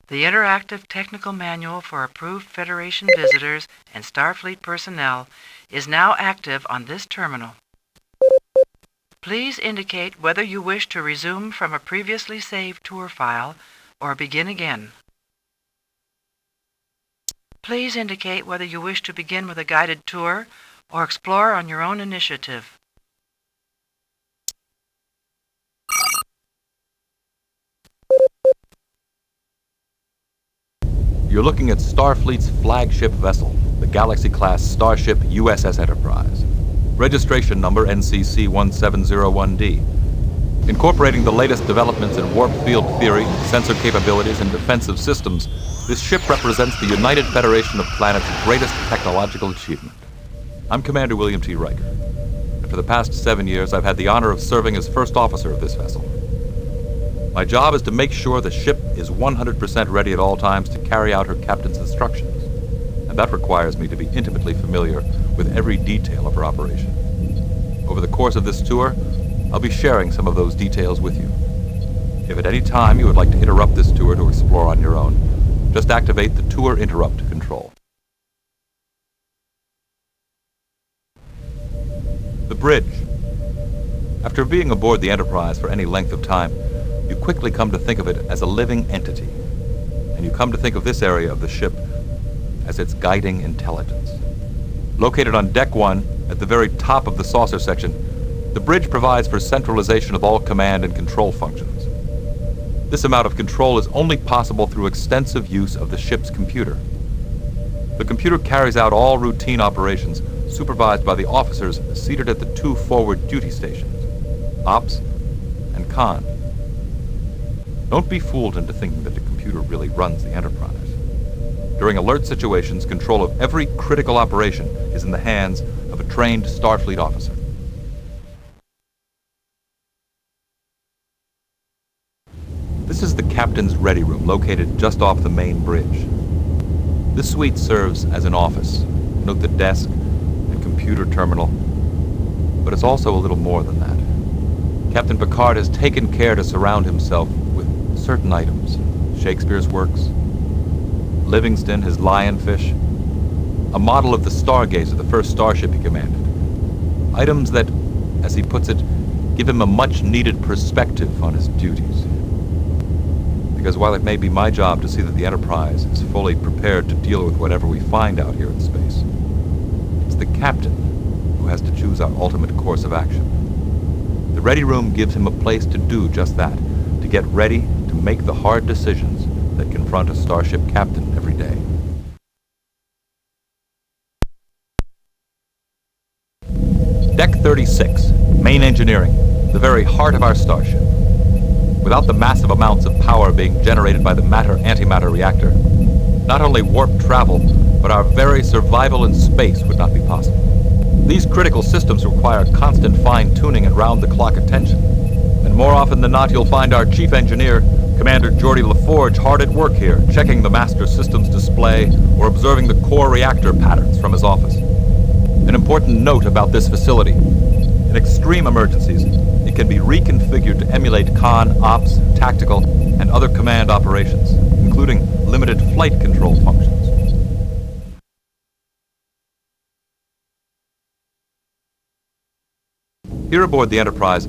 The Interactive Technical Manual for approved Federation visitors and Starfleet personnel is now active on this terminal. Please indicate whether you wish to resume from a previously saved tour file or begin again. Please indicate whether you wish to begin with a guided tour or explore on your own initiative. You're looking at Starfleet's flagship vessel, the Galaxy-class starship USS Enterprise. Registration number NCC-1701D. Incorporating the latest developments in warp field theory, sensor capabilities, and defensive systems, this ship represents the United Federation of Planets' greatest technological achievement. I'm Commander William T. Riker, and for the past 7 years I've had the honor of serving as first officer of this vessel. My job is to make sure the ship is 100% ready at all times to carry out her captain's instructions, and that requires me to be intimately familiar with every detail of her operation. Over the course of this tour, I'll be sharing some of those details with you. If at any time you would like to interrupt this tour to explore on your own, just activate the Tour Interrupt control. The bridge. After being aboard the Enterprise for any length of time, you quickly come to think of it as a living entity, and you come to think of this area of the ship as its guiding intelligence. Located on Deck 1, at the very top of the saucer section, the bridge provides for centralization of all command and control functions. This amount of control is only possible through extensive use of the ship's computer. The computer carries out all routine operations supervised by the officers seated at the 2 forward duty stations, Ops and Con. Don't be fooled into thinking that the computer really runs the Enterprise. During alert situations, control of every critical operation is in the hands of a trained Starfleet officer. This is the captain's ready room, located just off the main bridge. This suite serves as an office. Note the desk and computer terminal, but it's also a little more than that. Captain Picard has taken care to surround himself with certain items. Shakespeare's works, Livingston, his lionfish, a model of the Stargazer, the first starship he commanded. Items that, as he puts it, give him a much-needed perspective on his duties. Because while it may be my job to see that the Enterprise is fully prepared to deal with whatever we find out here in space, it's the captain who has to choose our ultimate course of action. The ready room gives him a place to do just that, to get ready to make the hard decisions that confront a starship captain every day. Deck 36, main engineering, the very heart of our starship. Without the massive amounts of power being generated by the matter-antimatter reactor, not only warp travel, but our very survival in space would not be possible. These critical systems require constant fine-tuning and round-the-clock attention. And more often than not, you'll find our chief engineer, Commander Geordi LaForge, hard at work here, checking the master system's display or observing the core reactor patterns from his office. An important note about this facility: in extreme emergencies, it can be reconfigured to emulate con, ops, tactical, and other command operations, including limited flight control functions. Here aboard the Enterprise,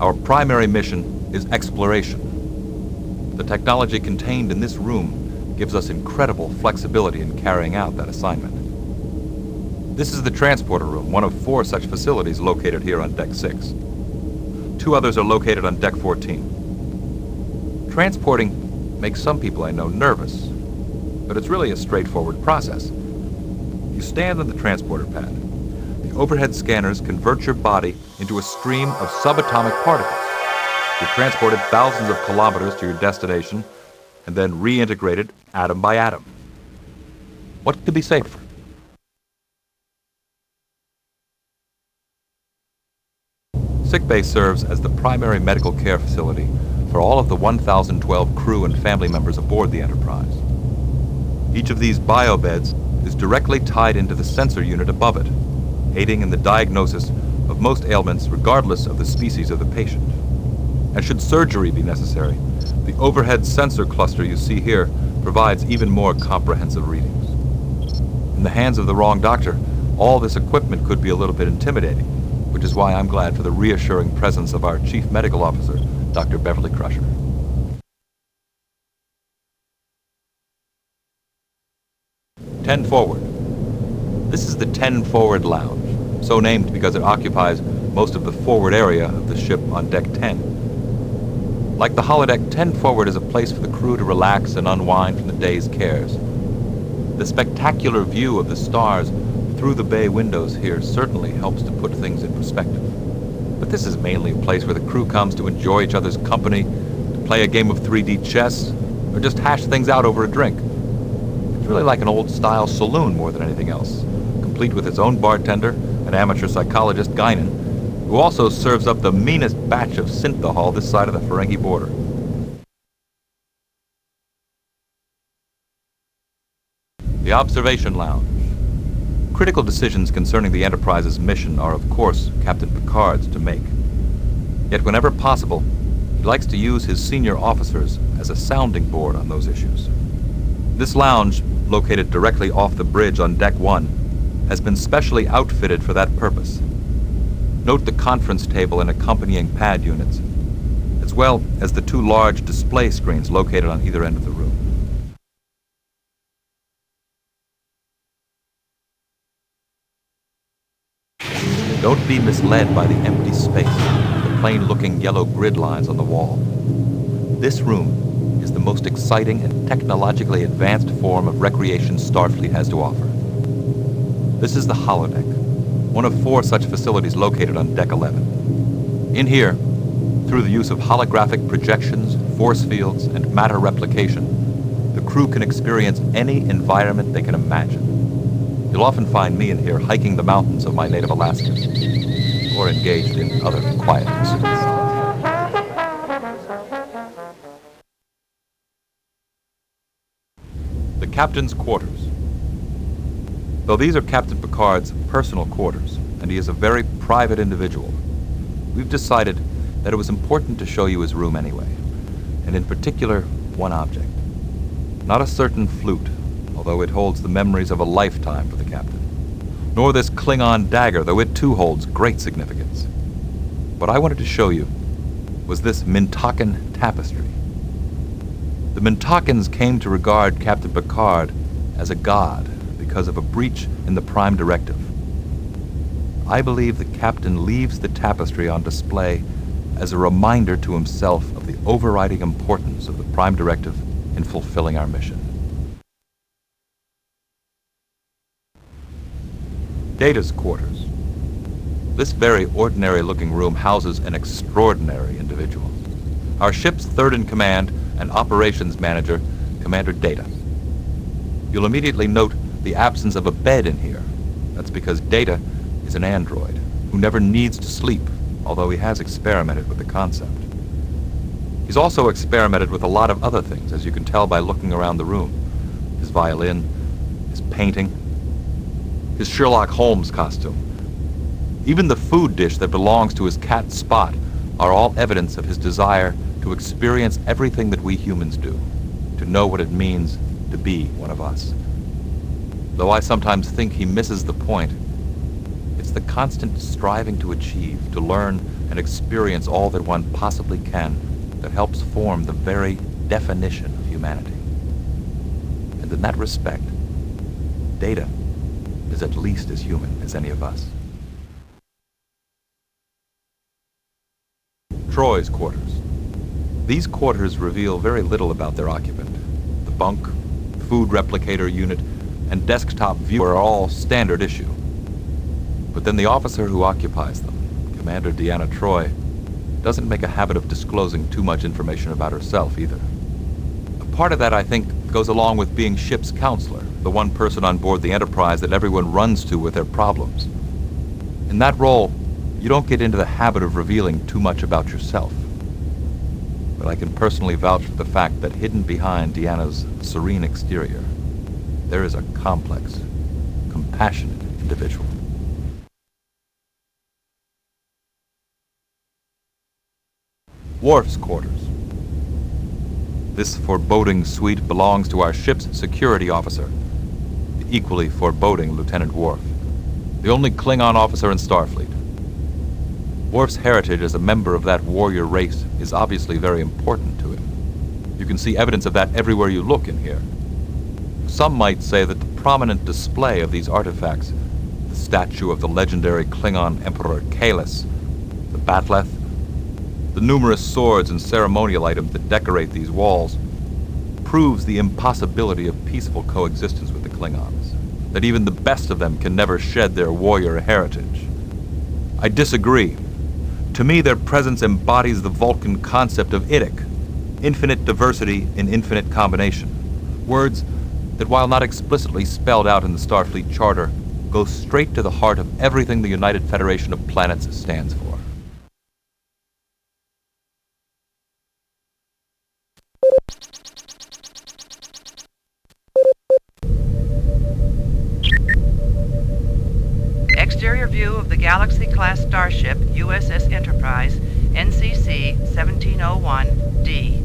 our primary mission is exploration. The technology contained in this room gives us incredible flexibility in carrying out that assignment. This is the transporter room, one of 4 such facilities located here on Deck 6. 2 others are located on Deck 14. Transporting makes some people I know nervous, but it's really a straightforward process. You stand on the transporter pad. The overhead scanners convert your body into a stream of subatomic particles. You're transported thousands of kilometers to your destination and then reintegrated atom by atom. What could be safer? Sickbay serves as the primary medical care facility for all of the 1,012 crew and family members aboard the Enterprise. Each of these biobeds is directly tied into the sensor unit above it, aiding in the diagnosis of most ailments regardless of the species of the patient. And should surgery be necessary, the overhead sensor cluster you see here provides even more comprehensive readings. In the hands of the wrong doctor, all this equipment could be a little bit intimidating, which is why I'm glad for the reassuring presence of our Chief Medical Officer, Dr. Beverly Crusher. 10 forward. This is the 10 forward lounge, so named because it occupies most of the forward area of the ship on deck 10. Like the holodeck, 10 forward is a place for the crew to relax and unwind from the day's cares. The spectacular view of the stars through the bay windows here certainly helps to put things in perspective. But this is mainly a place where the crew comes to enjoy each other's company, to play a game of 3D chess, or just hash things out over a drink. It's really like an old-style saloon more than anything else, complete with its own bartender, an amateur psychologist, Guinan, who also serves up the meanest batch of synthahol this side of the Ferengi border. The Observation Lounge. Critical decisions concerning the Enterprise's mission are, of course, Captain Picard's to make. Yet whenever possible, he likes to use his senior officers as a sounding board on those issues. This lounge, located directly off the bridge on Deck 1, has been specially outfitted for that purpose. Note the conference table and accompanying pad units, as well as the two large display screens located on either end of the room. Don't be misled by the empty space and the plain-looking yellow grid lines on the wall. This room is the most exciting and technologically advanced form of recreation Starfleet has to offer. This is the holodeck, one of 4 such facilities located on Deck 11. In here, through the use of holographic projections, force fields, and matter replication, the crew can experience any environment they can imagine. You'll often find me in here hiking the mountains of my native Alaska, or engaged in other quiet pursuits. The Captain's Quarters. Though these are Captain Picard's personal quarters, and he is a very private individual, we've decided that it was important to show you his room anyway, and in particular, one object. Not a certain flute, although it holds the memories of a lifetime for the captain, nor this Klingon dagger, though it too holds great significance. What I wanted to show you was this Mintakan tapestry. The Mintakans came to regard Captain Picard as a god because of a breach in the Prime Directive. I believe the captain leaves the tapestry on display as a reminder to himself of the overriding importance of the Prime Directive in fulfilling our mission. Data's quarters. This very ordinary-looking room houses an extraordinary individual. Our ship's third-in-command and operations manager, Commander Data. You'll immediately note the absence of a bed in here. That's because Data is an android who never needs to sleep, although he has experimented with the concept. He's also experimented with a lot of other things, as you can tell by looking around the room. His violin, his painting, his Sherlock Holmes costume. Even the food dish that belongs to his cat Spot are all evidence of his desire to experience everything that we humans do, to know what it means to be one of us. Though I sometimes think he misses the point, it's the constant striving to achieve, to learn and experience all that one possibly can that helps form the very definition of humanity. And in that respect, Data is at least as human as any of us. Troy's quarters. These quarters reveal very little about their occupant. The bunk, food replicator unit, and desktop viewer are all standard issue. But then the officer who occupies them, Commander Deanna Troi, doesn't make a habit of disclosing too much information about herself either. A part of that, I think, goes along with being ship's counselor, the one person on board the Enterprise that everyone runs to with their problems. In that role, you don't get into the habit of revealing too much about yourself. But I can personally vouch for the fact that hidden behind Deanna's serene exterior, there is a complex, compassionate individual. Worf's quarters. This foreboding suite belongs to our ship's security officer, the equally foreboding Lieutenant Worf, the only Klingon officer in Starfleet. Worf's heritage as a member of that warrior race is obviously very important to him. You can see evidence of that everywhere you look in here. Some might say that the prominent display of these artifacts, the statue of the legendary Klingon Emperor Kahless, the bat'leth, the numerous swords and ceremonial items that decorate these walls, proves the impossibility of peaceful coexistence with the Klingons, that even the best of them can never shed their warrior heritage. I disagree. To me, their presence embodies the Vulcan concept of idic, infinite diversity in infinite combination. Words that, while not explicitly spelled out in the Starfleet Charter, go straight to the heart of everything the United Federation of Planets stands for. Exterior view of the Galaxy-class starship USS Enterprise, NCC 1701D.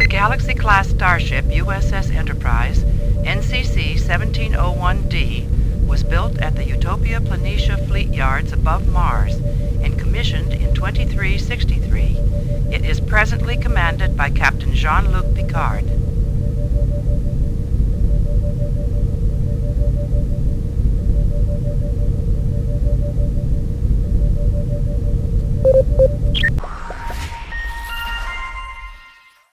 Galaxy-class starship USS Enterprise, NCC 1701D, was built at the Utopia Planitia Fleet Yards above Mars and commissioned in 2363. It is presently commanded by Captain Jean-Luc Picard.